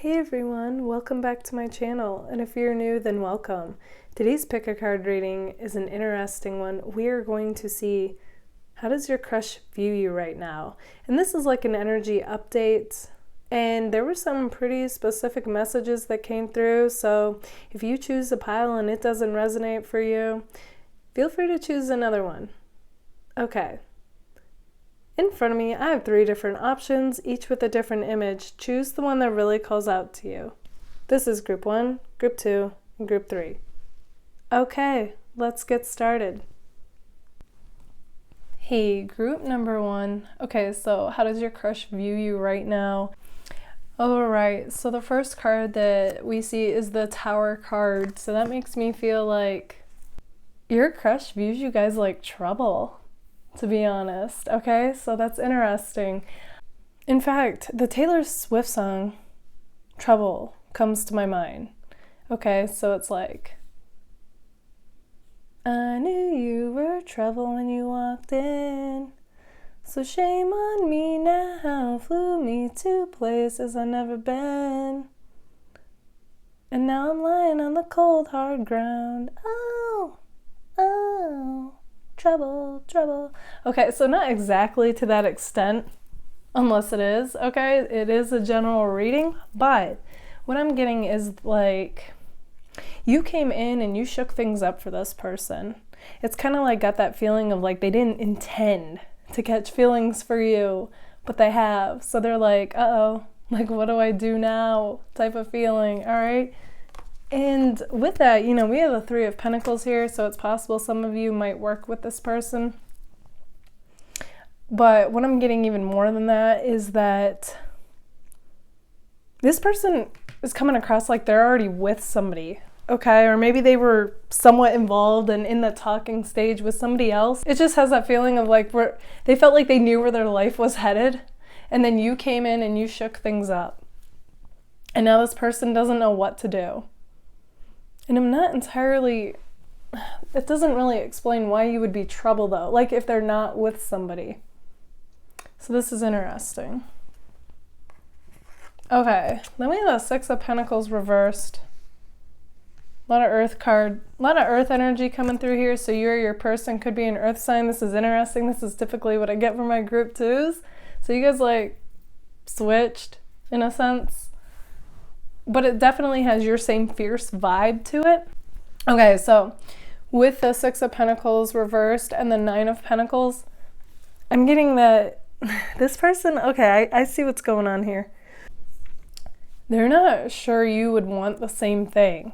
Hey everyone, welcome back to my channel, and if you're new, then welcome. Today's pick a card reading is an interesting one. We are going to see how does your crush view you right now, and this is like an energy update, and there were some pretty specific messages that came through, so if you choose a pile and it doesn't resonate for you, feel free to choose another one. Okay. In front of me, I have 3 different options, each with a different image. Choose the one that really calls out to you. This is group 1, group 2, and group 3. Okay, let's get started. Hey, group number 1. Okay, so how does your crush view you right now? Alright, so the first card that we see is the Tower card. So that makes me feel like your crush views you guys like trouble, to be honest. Okay, so that's interesting. In fact, the Taylor Swift song Trouble comes to my mind. Okay, so it's like, I knew you were trouble when you walked in, so shame on me now, flew me to places I've never been, and now I'm lying on the cold hard ground. Oh, trouble, trouble. Okay, so not exactly to that extent, unless it is, okay? It is a general reading, but what I'm getting is like, you came in and you shook things up for this person. It's kind of like got that feeling of like they didn't intend to catch feelings for you, but they have. So they're like, uh-oh, like what do I do now type of feeling, all right? And with that, you know, we have the 3 of Pentacles here, so it's possible some of you might work with this person. But what I'm getting even more than that is that this person is coming across like they're already with somebody, okay? Or maybe they were somewhat involved and in the talking stage with somebody else. It just has that feeling of like they felt like they knew where their life was headed, and then you came in and you shook things up. And now this person doesn't know what to do. And I'm not entirely, it doesn't really explain why you would be trouble though, like if they're not with somebody. So this is interesting. Okay, then we have the 6 of Pentacles reversed. A lot of earth energy coming through here, so you or your person could be an earth sign. This is interesting. This is typically what I get from my group 2s. So you guys like switched in a sense. But it definitely has your same fierce vibe to it. Okay, so with the 6 of Pentacles reversed and the 9 of Pentacles, I'm getting that this person, okay, I see what's going on here. They're not sure you would want the same thing.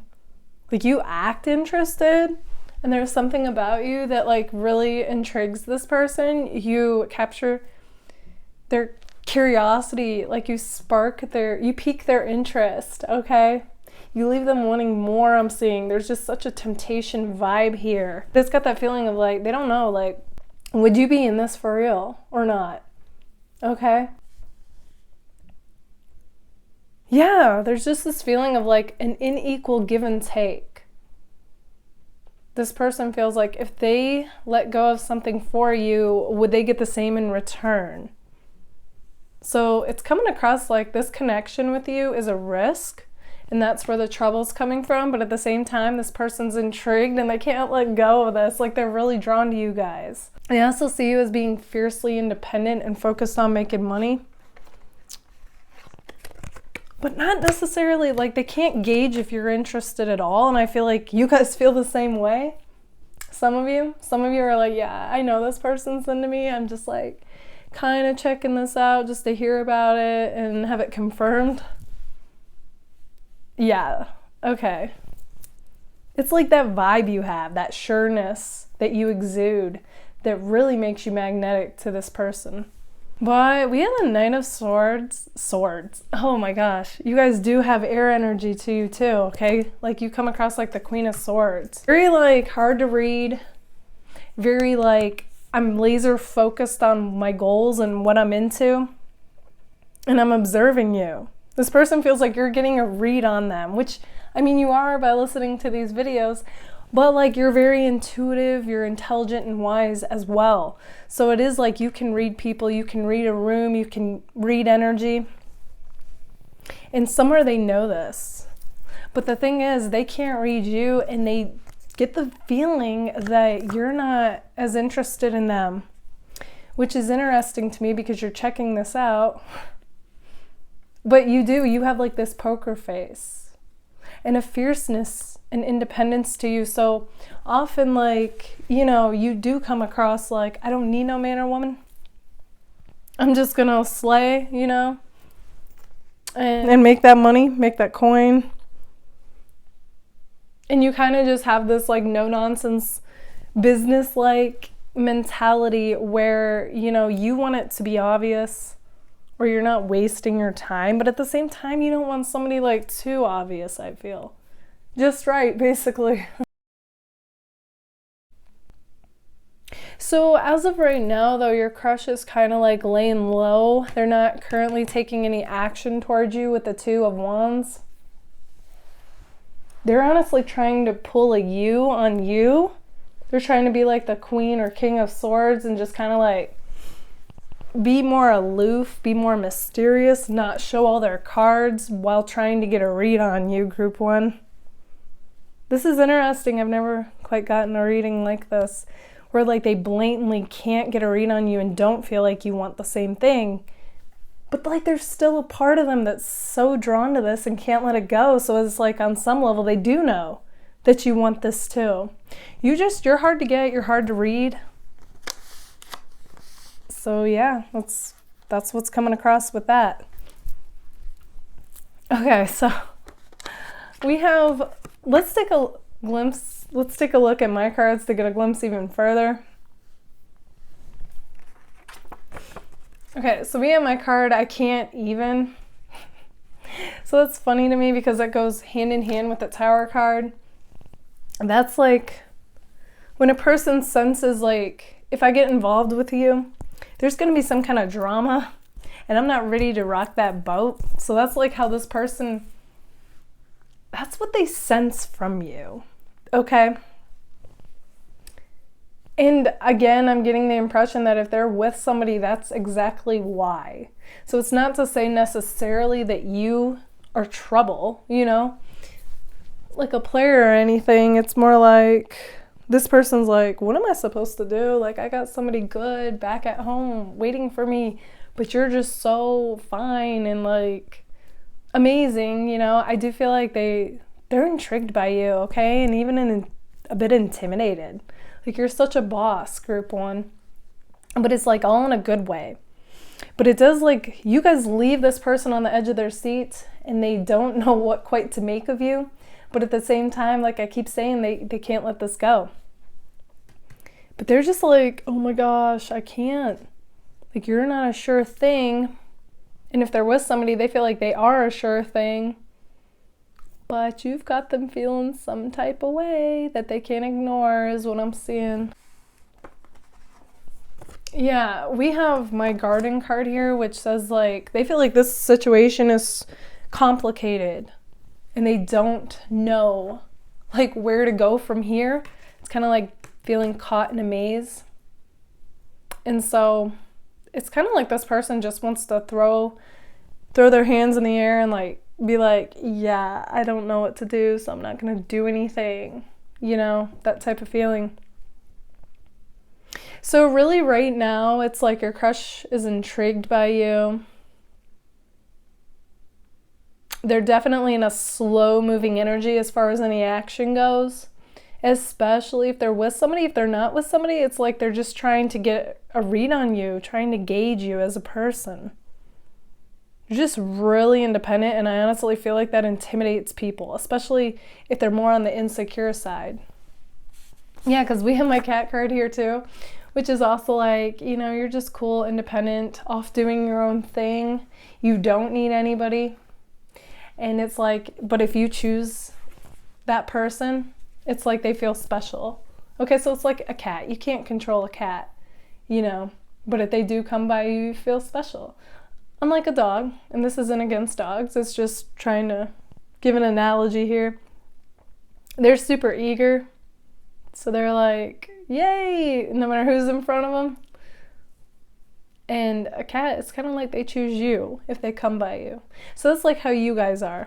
Like you act interested, and there's something about you that like really intrigues this person. You capture their curiosity, like you pique their interest, okay? You leave them wanting more, I'm seeing. There's just such a temptation vibe here. It's got that feeling of like, they don't know, like, would you be in this for real or not? Okay? Yeah, there's just this feeling of like an unequal give and take. This person feels like if they let go of something for you, would they get the same in return? So it's coming across like this connection with you is a risk, and that's where the trouble's coming from. But at the same time, this person's intrigued and they can't let go of this. Like they're really drawn to you guys. They also see you as being fiercely independent and focused on making money. But not necessarily, like they can't gauge if you're interested at all. And I feel like you guys feel the same way. Some of you are like, yeah, I know this person's into me. I'm just like kind of checking this out just to hear about it and have it confirmed. Yeah, okay. It's like that vibe you have, that sureness that you exude that really makes you magnetic to this person. But we have a 9 of Swords. Oh my gosh. You guys do have air energy to you too, okay? Like you come across like the Queen of Swords. Very like hard to read. Very like I'm laser focused on my goals and what I'm into. And I'm observing you. This person feels like you're getting a read on them, which, I mean, you are by listening to these videos, but like you're very intuitive, you're intelligent and wise as well. So it is like you can read people, you can read a room, you can read energy. And somewhere they know this. But the thing is, they can't read you, and they get the feeling that you're not as interested in them, which is interesting to me because you're checking this out. But you have like this poker face and a fierceness and independence to you. So often, like, you do come across like, I don't need no man or woman. I'm just gonna slay, and make that money, make that coin. And you kind of just have this like no nonsense business like mentality where, you want it to be obvious, or you're not wasting your time, but at the same time, you don't want somebody like too obvious, I feel. Just right, basically. So as of right now, though, your crush is kind of like laying low. They're not currently taking any action towards you with the Two of Wands. They're honestly trying to pull a you on you. They're trying to be like the Queen or King of Swords and just kind of like be more aloof, be more mysterious, not show all their cards while trying to get a read on you, Group 1. This is interesting. I've never quite gotten a reading like this, where like they blatantly can't get a read on you and don't feel like you want the same thing. But like there's still a part of them that's so drawn to this and can't let it go. So it's like on some level they do know that you want this too. You're hard to get, you're hard to read. So yeah, that's what's coming across with that. Okay, so let's take a look at my cards to get a glimpse even further. Okay, so we have my card, I Can't Even. So that's funny to me because that goes hand in hand with the Tower card. And that's like when a person senses like, if I get involved with you, there's going to be some kind of drama and I'm not ready to rock that boat. So that's like how this person, that's what they sense from you. Okay. And again, I'm getting the impression that if they're with somebody, that's exactly why. So it's not to say necessarily that you are trouble, like a player or anything. It's more like this person's like, what am I supposed to do? Like, I got somebody good back at home waiting for me, but you're just so fine and like amazing, I do feel like they're intrigued by you, okay? And even a bit intimidated. Like, you're such a boss, Group 1. But it's like all in a good way. But it does, like, you guys leave this person on the edge of their seat and they don't know what quite to make of you. But at the same time, like I keep saying, they can't let this go. But they're just like, oh my gosh, I can't. Like, you're not a sure thing. And if they're with somebody, they feel like they are a sure thing. But you've got them feeling some type of way that they can't ignore is what I'm seeing. Yeah, we have my Garden card here, which says like, they feel like this situation is complicated and they don't know like where to go from here. It's kind of like feeling caught in a maze. And so it's kind of like this person just wants to throw their hands in the air and like be like, yeah, I don't know what to do, so I'm not going to do anything, that type of feeling. So really right now, it's like your crush is intrigued by you. They're definitely in a slow moving energy as far as any action goes, especially if they're with somebody. If they're not with somebody, it's like they're just trying to get a read on you, trying to gauge you as a person. You're just really independent, and I honestly feel like that intimidates people, especially if they're more on the insecure side. Yeah, because we have my Cat card here too, which is also like, you're just cool, independent, off doing your own thing. You don't need anybody. And it's like, but if you choose that person, it's like they feel special. Okay, so it's like a cat. You can't control a cat, but if they do come by you, you feel special. Unlike a dog, and this isn't against dogs, it's just trying to give an analogy here. They're super eager, so they're like, yay, no matter who's in front of them. And a cat, it's kind of like they choose you if they come by you. So that's like how you guys are.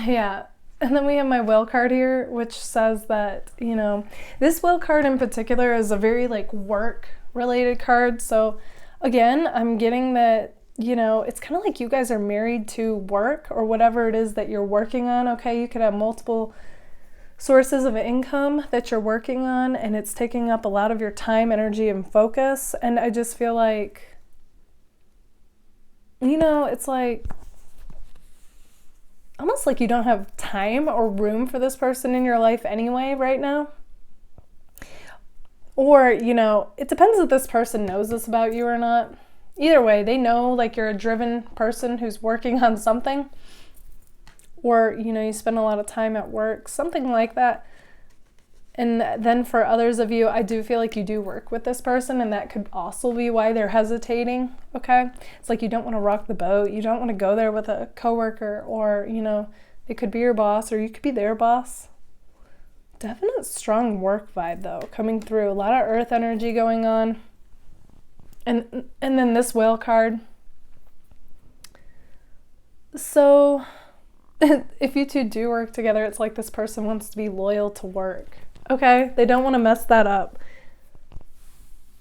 Yeah. And then we have my whale card here, which says that, you know, this whale card in particular is a very like work related card. So again, I'm getting that, you know, it's kind of like you guys are married to work or whatever it is that you're working on. Okay, you could have multiple sources of income that you're working on, and it's taking up a lot of your time, energy, and focus. And I just feel like, you know, it's like almost like you don't have time or room for this person in your life anyway right now. Or, you know, it depends if this person knows this about you or not. Either way, they know like you're a driven person who's working on something. Or, you know, you spend a lot of time at work, something like that. And then for others of you, I do feel like you do work with this person, and that could also be why they're hesitating, okay? It's like you don't want to rock the boat. You don't want to go there with a coworker, or, you know, it could be your boss or you could be their boss. Definite strong work vibe, though, coming through. A lot of earth energy going on. And then this whale card. So if you two do work together, it's like this person wants to be loyal to work. Okay, they don't want to mess that up.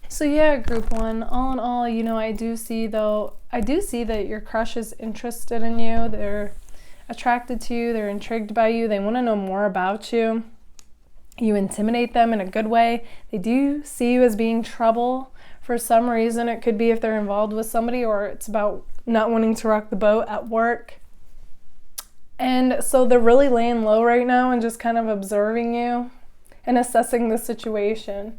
So yeah, group one, all in all, you know, I do see that your crush is interested in you. They're attracted to you. They're intrigued by you. They want to know more about you. You intimidate them in a good way. They do see you as being trouble for some reason. It could be if they're involved with somebody, or it's about not wanting to rock the boat at work. And so they're really laying low right now and just kind of observing you and assessing the situation.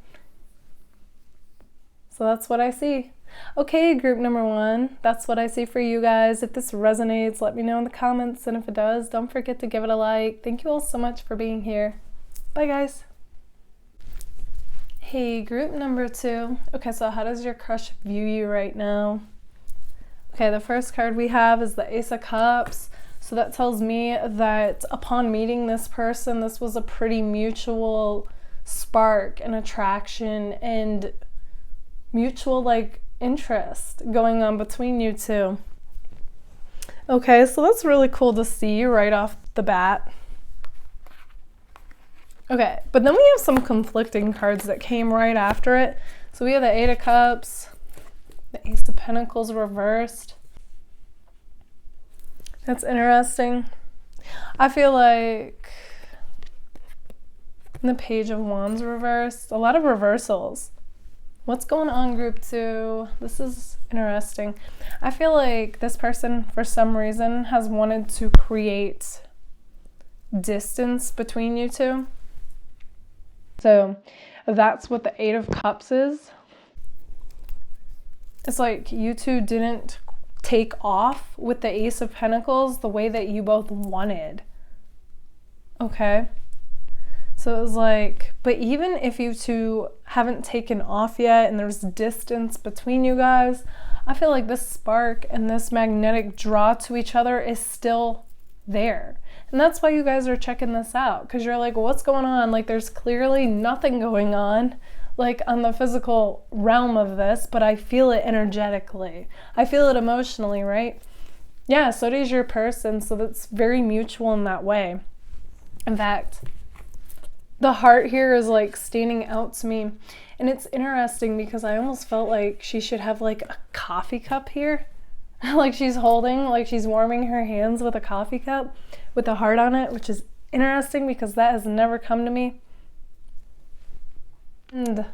So that's what I see. Okay, group number one, that's what I see for you guys. If this resonates, let me know in the comments. And if it does, don't forget to give it a like. Thank you all so much for being here. Bye, guys. Hey, group number two. Okay, so how does your crush view you right now? Okay, the first card we have is the Ace of Cups. So that tells me that upon meeting this person, this was a pretty mutual spark and attraction and mutual like interest going on between you two. Okay, so that's really cool to see right off the bat. Okay, but then we have some conflicting cards that came right after it. So we have the Eight of Cups, the Ace of Pentacles reversed. That's interesting. I feel like the Page of Wands reversed, a lot of reversals. What's going on, group two? This is interesting. I feel like this person, for some reason, has wanted to create distance between you two. So that's what the Eight of Cups is. It's like you two didn't take off with the Ace of Pentacles the way that you both wanted. Okay? So it was like, but even if you two haven't taken off yet and there's distance between you guys, I feel like this spark and this magnetic draw to each other is still there. And that's why you guys are checking this out, because you're like, what's going on? Like, there's clearly nothing going on, like on the physical realm of this, but I feel it energetically. I feel it emotionally, right? Yeah, so does your person. So that's very mutual in that way. In fact, the heart here is like standing out to me. And it's interesting because I almost felt like she should have like a coffee cup here. Like she's holding, like she's warming her hands with a coffee cup with a heart on it, which is interesting because that has never come to me. And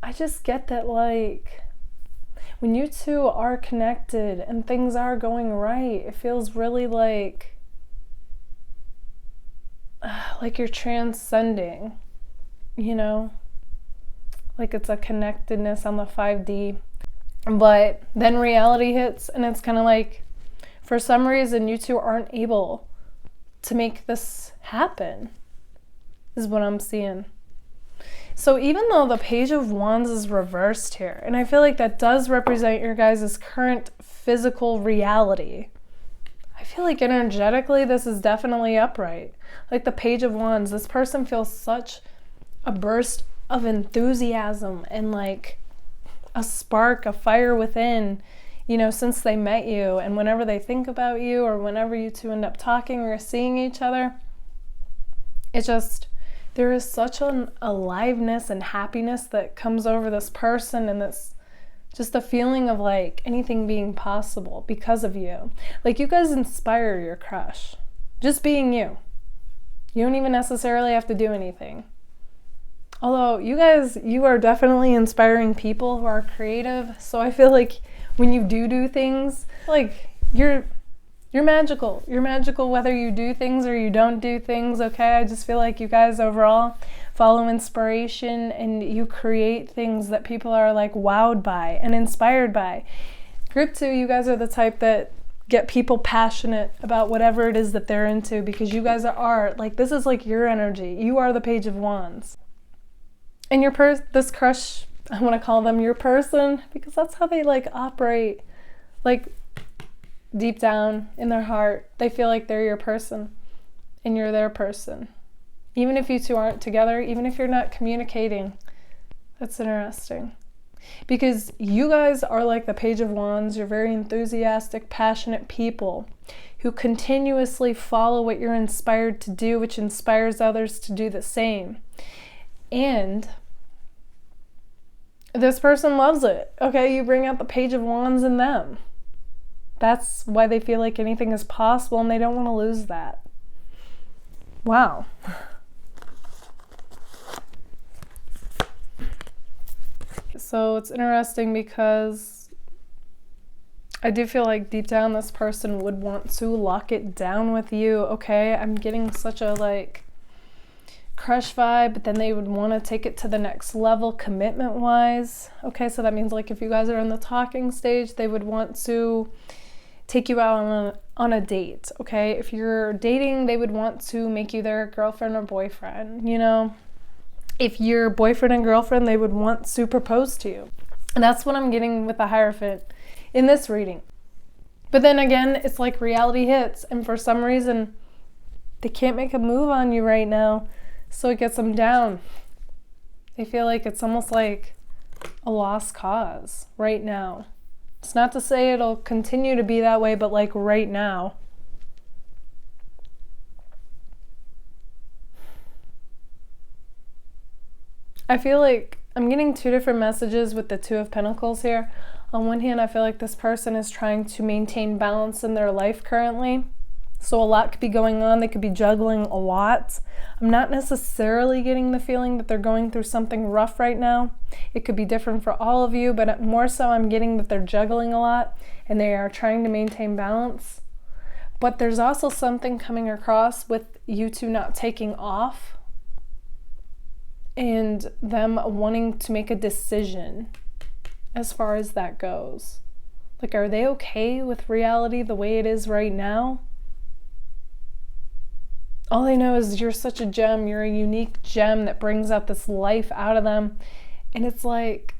I just get that, like, when you two are connected and things are going right, it feels really like you're transcending, you know? Like it's a connectedness on the 5D. But then reality hits and it's kind of like, for some reason, you two aren't able to make this happen, is what I'm seeing. So even though the Page of Wands is reversed here, and I feel like that does represent your guys' current physical reality, I feel like energetically this is definitely upright. Like the Page of Wands, this person feels such a burst of enthusiasm and like a spark, a fire within, you know, since they met you. And whenever they think about you, or whenever you two end up talking or seeing each other, it just, there is such an aliveness and happiness that comes over this person, and this just a feeling of like anything being possible because of you. Like, you guys inspire your crush just being you. You don't even necessarily have to do anything. Although you guys, you are definitely inspiring people who are creative. So I feel like when you do things, like you're magical. You're magical whether you do things or you don't do things, okay? I just feel like you guys overall follow inspiration and you create things that people are like wowed by and inspired by. Group 2, you guys are the type that get people passionate about whatever it is that they're into, because you guys are like, this is like your energy. You are the Page of Wands. And this crush, I want to call them your person, because that's how they like operate. Like, deep down in their heart, they feel like they're your person and you're their person. Even if you two aren't together, even if you're not communicating. That's interesting. Because you guys are like the Page of Wands. You're very enthusiastic, passionate people who continuously follow what you're inspired to do, which inspires others to do the same. And this person loves it. Okay, you bring out the Page of Wands in them. That's why they feel like anything is possible, and they don't want to lose that. Wow. So it's interesting because I do feel like deep down this person would want to lock it down with you, okay? I'm getting such a like crush vibe, but then they would want to take it to the next level commitment-wise. Okay, so that means like if you guys are in the talking stage, they would want to take you out on a date, okay? If you're dating, they would want to make you their girlfriend or boyfriend, you know? If you're boyfriend and girlfriend, they would want to propose to you. And that's what I'm getting with the Hierophant in this reading. But then again, it's like reality hits, and for some reason, they can't make a move on you right now, so it gets them down. They feel like it's almost like a lost cause right now. It's not to say it'll continue to be that way, but like right now. I feel like I'm getting two different messages with the Two of Pentacles here. On one hand, I feel like this person is trying to maintain balance in their life currently. So a lot could be going on. They could be juggling a lot. I'm not necessarily getting the feeling that they're going through something rough right now. It could be different for all of you, but more so I'm getting that they're juggling a lot and they are trying to maintain balance. But there's also something coming across with you two not taking off and them wanting to make a decision as far as that goes. Like, are they okay with reality the way it is right now? All they know is you're such a gem. You're a unique gem that brings out this life out of them. And it's like,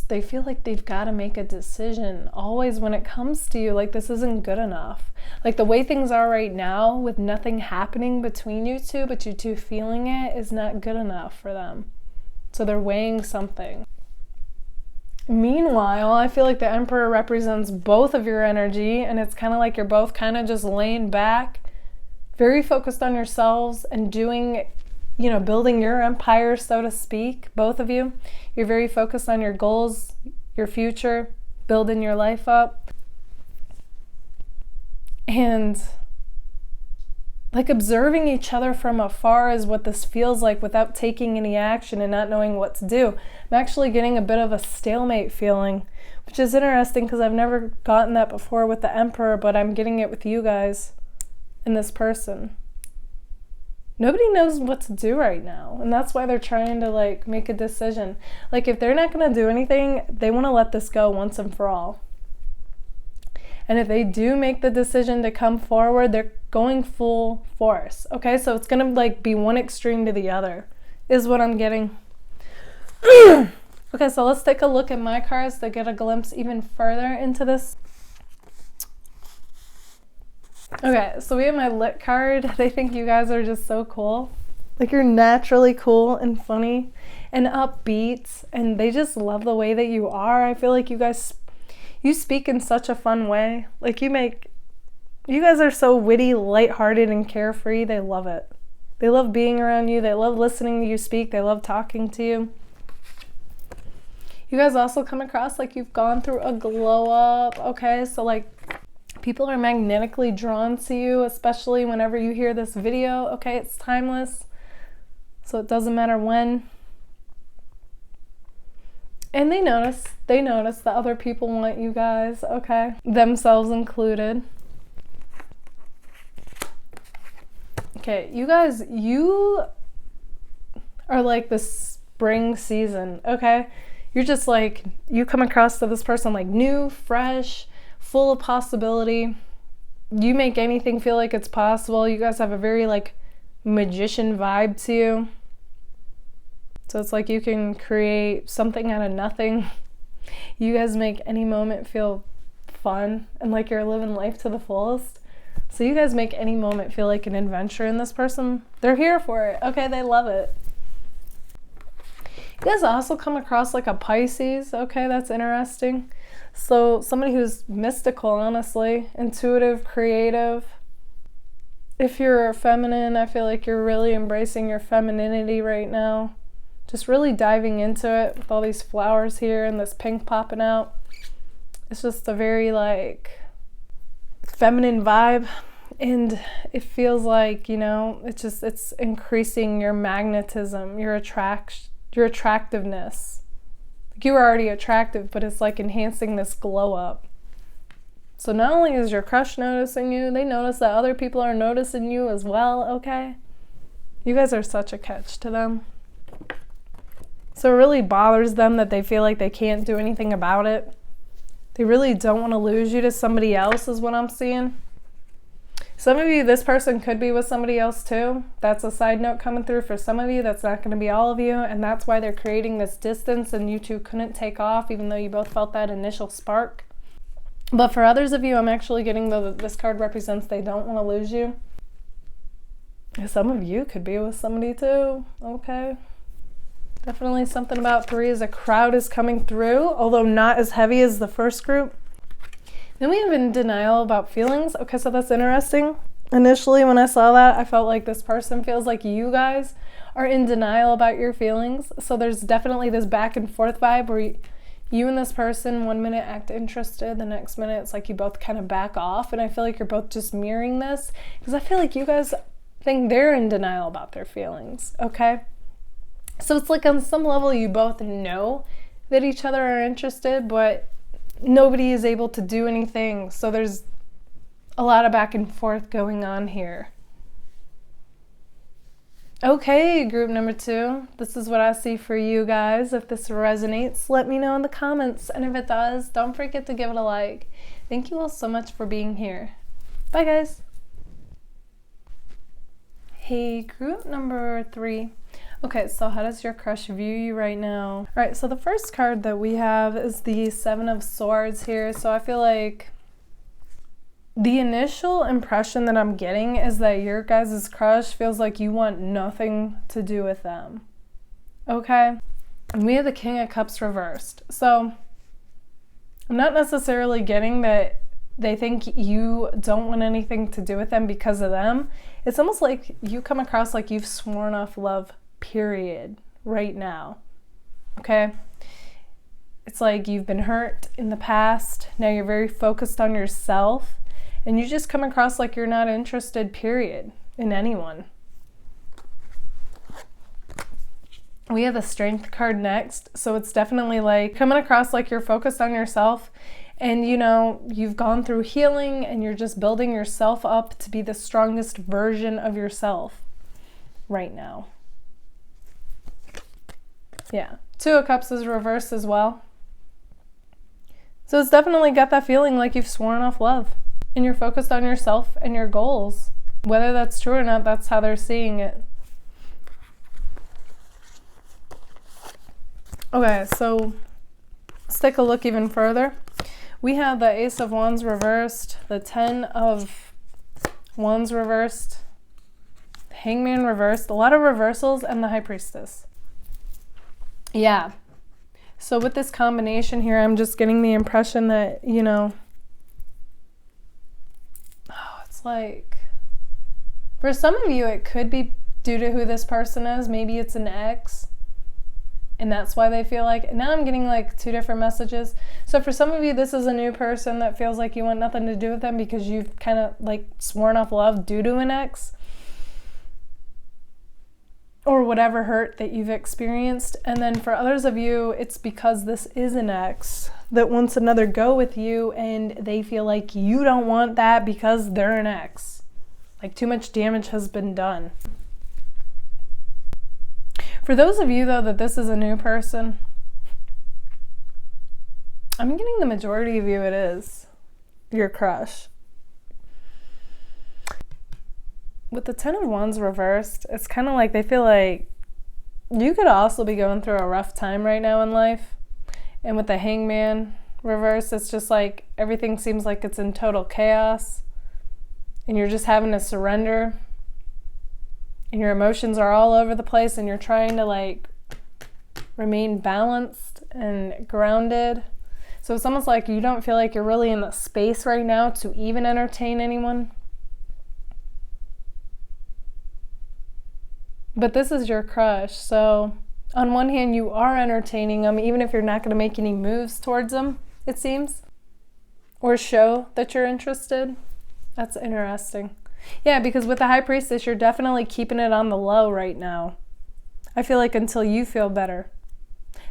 they feel like they've got to make a decision always when it comes to you. Like, this isn't good enough. Like, the way things are right now with nothing happening between you two, but you two feeling it, is not good enough for them. So they're weighing something. Meanwhile, I feel like the Emperor represents both of your energy, and it's kind of like you're both kind of just laying back, very focused on yourselves and doing, you know, building your empire, so to speak, both of you. You're very focused on your goals, your future, building your life up. And like observing each other from afar is what this feels like without taking any action and not knowing what to do. I'm actually getting a bit of a stalemate feeling, which is interesting because I've never gotten that before with the Emperor, but I'm getting it with you guys and this person. Nobody knows what to do right now, and that's why they're trying to like make a decision. Like, if they're not going to do anything, they want to let this go once and for all. And if they do make the decision to come forward, they're going full force. Okay, so it's gonna like be one extreme to the other, is what I'm getting. Okay, so let's take a look at my cards to get a glimpse even further into this. Okay, so we have my lit card. They think you guys are just so cool. Like, you're naturally cool and funny and upbeat, and they just love the way that you are. I feel like you speak in such a fun way. Like, you guys are so witty, lighthearted, and carefree. They love it. They love being around you. They love listening to you speak. They love talking to you. You guys also come across like you've gone through a glow up, okay? So, like, people are magnetically drawn to you, especially whenever you hear this video, okay? It's timeless, so it doesn't matter when. And they notice that other people want you guys, okay? Themselves included. Okay, you guys, you are like the spring season, okay? You're just like, you come across to this person like new, fresh, full of possibility. You make anything feel like it's possible. You guys have a very like magician vibe to you. So it's like you can create something out of nothing. You guys make any moment feel fun and like you're living life to the fullest. So you guys make any moment feel like an adventure, and this person, they're here for it. Okay, they love it. You guys also come across like a Pisces. Okay, that's interesting. So somebody who's mystical, honestly, intuitive, creative. If you're feminine, I feel like you're really embracing your femininity right now. Just really diving into it with all these flowers here and this pink popping out. It's just a very like feminine vibe, and it feels like, you know, it's increasing your magnetism, your attractiveness. Like, you were already attractive, but it's like enhancing this glow up. So not only is your crush noticing you, they notice that other people are noticing you as well, okay? You guys are such a catch to them. So it really bothers them that they feel like they can't do anything about it. They really don't want to lose you to somebody else, is what I'm seeing. Some of you, this person could be with somebody else too. That's a side note coming through for some of you. That's not going to be all of you. And that's why they're creating this distance and you two couldn't take off, even though you both felt that initial spark. But for others of you, I'm actually getting this card represents they don't want to lose you. Some of you could be with somebody too. Okay. Definitely something about 3 as a crowd is coming through, although not as heavy as the first group. Then we have in denial about feelings. Okay, so that's interesting. Initially, when I saw that, I felt like this person feels like you guys are in denial about your feelings. So there's definitely this back and forth vibe where you and this person 1 minute act interested, the next minute it's like you both kind of back off. And I feel like you're both just mirroring this because I feel like you guys think they're in denial about their feelings, okay? So it's like on some level you both know that each other are interested, but nobody is able to do anything. So there's a lot of back and forth going on here. Okay, group number 2. This is what I see for you guys. If this resonates, let me know in the comments. And if it does, don't forget to give it a like. Thank you all so much for being here. Bye, guys. Hey, group number 3. Okay, so how does your crush view you right now? All right, so the first card that we have is the 7 of Swords here. So I feel like the initial impression that I'm getting is that your guys' crush feels like you want nothing to do with them. Okay? And we have the King of Cups reversed. So I'm not necessarily getting that they think you don't want anything to do with them because of them. It's almost like you come across like you've sworn off love, period, right now. Okay? It's like you've been hurt in the past. Now you're very focused on yourself. And you just come across like you're not interested, period, in anyone. We have the Strength card next. So it's definitely like coming across like you're focused on yourself. And, you know, you've gone through healing and you're just building yourself up to be the strongest version of yourself right now. Yeah. 2 of Cups is reversed as well. So it's definitely got that feeling like you've sworn off love and you're focused on yourself and your goals. Whether that's true or not, that's how they're seeing it. Okay, so let's take a look even further. We have the Ace of Wands reversed, the 10 of Wands reversed, Hangman reversed, a lot of reversals, and the High Priestess. Yeah. So with this combination here, I'm just getting the impression that, you know, it's like, for some of you, it could be due to who this person is. Maybe it's an ex, and that's why they feel like, now I'm getting like 2 different messages. So for some of you, this is a new person that feels like you want nothing to do with them because you've kind of like sworn off love due to an ex, or whatever hurt that you've experienced. And then for others of you, it's because this is an ex that wants another go with you, and they feel like you don't want that because they're an ex. Like too much damage has been done. For those of you, though, that this is a new person, I'm getting the majority of you it is your crush. With the 10 of Wands reversed, it's kind of like they feel like you could also be going through a rough time right now in life. And with the Hangman reversed, it's just like everything seems like it's in total chaos. And you're just having to surrender. And your emotions are all over the place, and you're trying to like remain balanced and grounded. So it's almost like you don't feel like you're really in the space right now to even entertain anyone. But this is your crush, so on one hand you are entertaining them, even if you're not going to make any moves towards them, it seems, or show that you're interested. That's interesting. Yeah, because with the High Priestess, you're definitely keeping it on the low right now. I feel like until you feel better.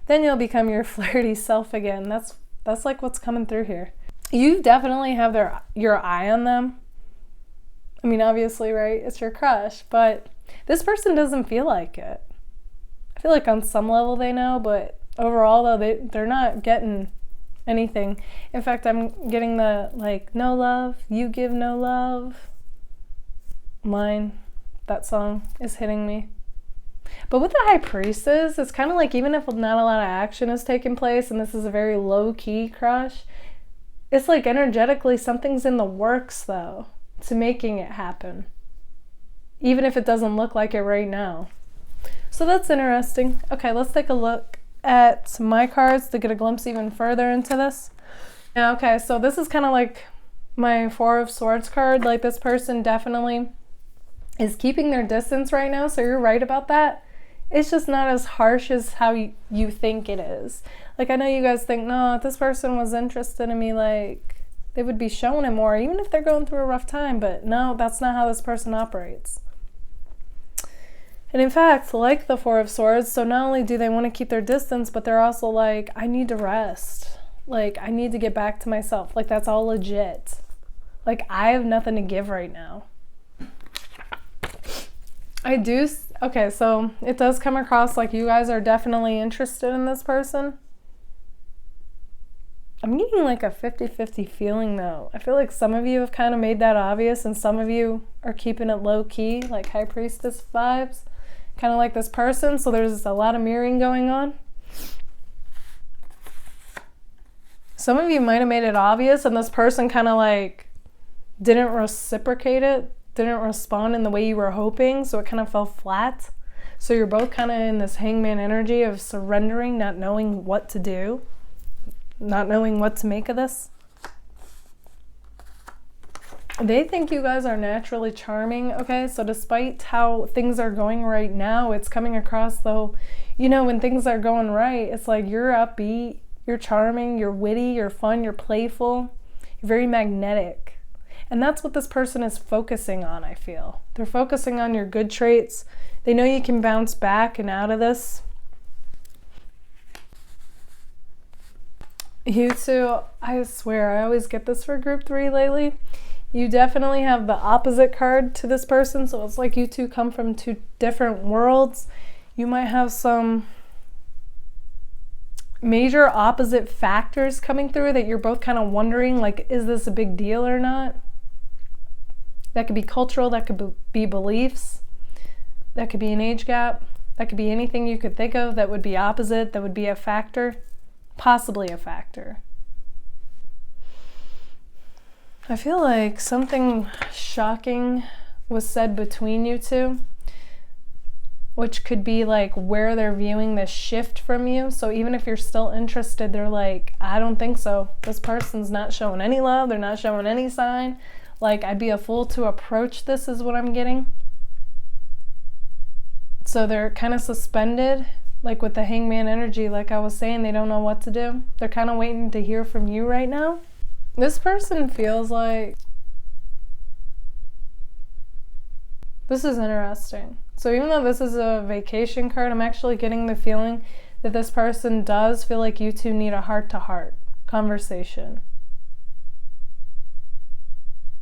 Then you'll become your flirty self again. That's like what's coming through here. You definitely have your eye on them. I mean, obviously, right? It's your crush, but this person doesn't feel like it. I feel like on some level they know, but overall, though, they're not getting anything. In fact, I'm getting the, like, no love, you give no love. Mine, that song is hitting me. But with the High Priestess, it's kind of like even if not a lot of action is taking place, and this is a very low-key crush, it's like energetically something's in the works, though, to making it happen. Even if it doesn't look like it right now. So that's interesting. Okay, let's take a look at my cards to get a glimpse even further into this. Yeah, okay, so this is kind of like my 4 of Swords card. Like, this person definitely is keeping their distance right now, so you're right about that. It's just not as harsh as how you think it is. Like, I know you guys think, no, if this person was interested in me, like, they would be showing it more, even if they're going through a rough time, but no, that's not how this person operates. And in fact, like the 4 of Swords, so not only do they want to keep their distance, but they're also like, I need to rest. Like, I need to get back to myself. Like, that's all legit. Like, I have nothing to give right now. Okay, so it does come across like you guys are definitely interested in this person. I'm getting like a 50-50 feeling, though. I feel like some of you have kind of made that obvious, and some of you are keeping it low-key, like High Priestess vibes. Kind of like this person, so there's a lot of mirroring going on. Some of you might have made it obvious, and this person kind of like didn't reciprocate it, didn't respond in the way you were hoping, so it kind of fell flat. So you're both kind of in this Hangman energy of surrendering, not knowing what to do, not knowing what to make of this. They think you guys are naturally charming, okay? So despite how things are going right now, it's coming across, though, you know, when things are going right, it's like you're upbeat, you're charming, you're witty, you're fun, you're playful, you're very magnetic. And that's what this person is focusing on, I feel. They're focusing on your good traits. They know you can bounce back and out of this. You two, I swear, I always get this for group 3 lately. You definitely have the opposite card to this person, so it's like you two come from 2 different worlds. You might have some major opposite factors coming through that you're both kind of wondering, like, is this a big deal or not? That could be cultural, that could be beliefs, that could be an age gap, that could be anything you could think of that would be opposite, that would be a factor, possibly a factor. I feel like something shocking was said between you two. which could be like where they're viewing this shift from you. So even if you're still interested, they're like, I don't think so. This person's not showing any love. They're not showing any sign. Like, I'd be a fool to approach this, is what I'm getting. So they're kind of suspended, like with the Hangman energy. Like I was saying, they don't know what to do. They're kind of waiting to hear from you right now. This person feels like, this is interesting. So even though this is a vacation card, I'm actually getting the feeling that this person does feel like you two need a heart-to-heart conversation.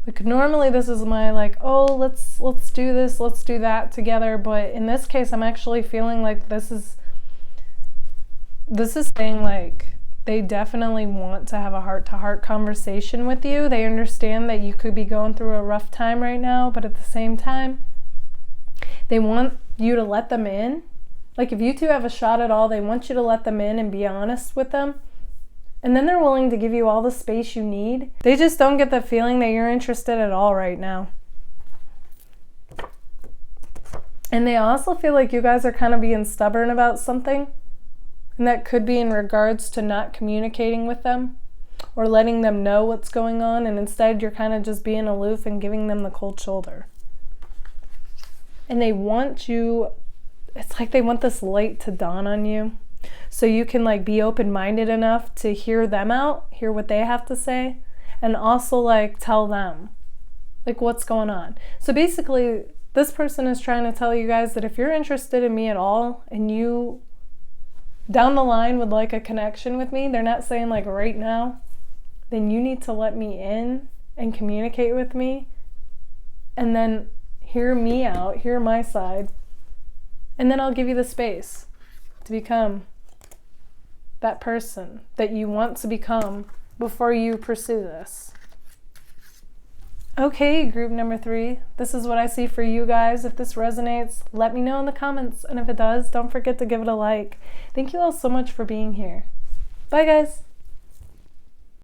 Like normally this is my like, oh, let's do this, let's do that together. But in this case, I'm actually feeling like this is saying like they definitely want to have a heart-to-heart conversation with you. They understand that you could be going through a rough time right now, but at the same time, they want you to let them in. Like if you two have a shot at all, they want you to let them in and be honest with them. And then they're willing to give you all the space you need. They just don't get the feeling that you're interested at all right now. And they also feel like you guys are kind of being stubborn about something. And that could be in regards to not communicating with them or letting them know what's going on. And instead you're kind of just being aloof and giving them the cold shoulder. And they want you, it's like they want this light to dawn on you. So you can like be open-minded enough to hear them out, hear what they have to say, and also like tell them like what's going on. So basically this person is trying to tell you guys that if you're interested in me at all and you down the line would like a connection with me, they're not saying like right now, then you need to let me in and communicate with me and then hear me out, hear my side, and then I'll give you the space to become that person that you want to become before you pursue this. Okay, group number 3, this is what I see for you guys. If this resonates, let me know in the comments. And if it does, don't forget to give it a like. Thank you all so much for being here. Bye, guys.